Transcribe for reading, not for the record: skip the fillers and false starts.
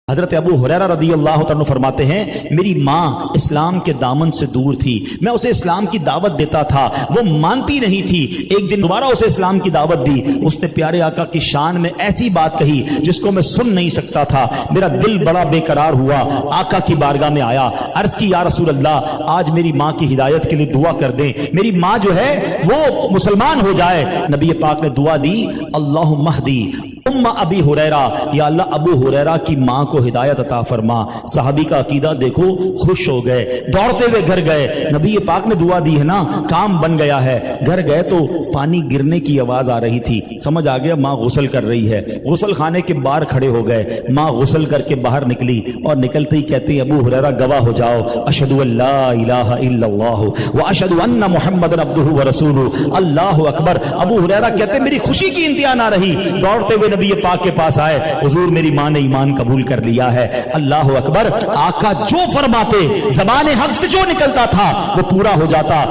حضرت ابو ہریرہ رضی اللہ تعالیٰ فرماتے ہیں میری ماں اسلام کے دامن سے دور تھی، میں اسے اسلام کی دعوت دیتا تھا، وہ مانتی نہیں تھی۔ ایک دن دوبارہ اسے اسلام کی دعوت دی، اس نے پیارے آقا کی شان میں ایسی بات کہی جس کو میں سن نہیں سکتا تھا، میرا دل بڑا بے قرار ہوا۔ آقا کی بارگاہ میں آیا، عرض کی یا رسول اللہ آج میری ماں کی ہدایت کے لیے دعا کر دیں، میری ماں جو ہے وہ مسلمان ہو جائے۔ نبی پاک نے دعا دی، اللہم اہدی ام ابی ہریرہ، یا اللہ ابو ہریرہ کی ماں کو ہدایت عطا فرما۔ صحابی کا عقیدہ دیکھو، خوش ہو گئے، دوڑتے ہوئے گھر گئے۔ نبی پاک نے دعا دی ہے نا، کام بن گیا ہے۔ گھر گئے تو پانی گرنے کی آواز آ رہی تھی، سمجھ آ گیا ماں غسل کر رہی ہے۔ غسل خانے کے باہر کھڑے ہو گئے، ماں غسل کر کے باہر نکلی اور نکلتے ہی کہتے ہیں ابو ہریرہ گواہ ہو جاؤ، اشہد ان لا الہ الا اللہ واشہد ان محمد عبدہ ورسولہ، اللہ اکبر۔ ابو ہریرہ کہتے ہیں میری خوشی کی انتہا نہ رہی، دوڑتے ہوئے نبی پاک کے پاس آئے، حضور میری ماں نے ایمان قبول کر لیا ہے۔ اللہ اکبر۔ آقا جو فرماتے، زبان حق سے جو نکلتا تھا وہ پورا ہو جاتا۔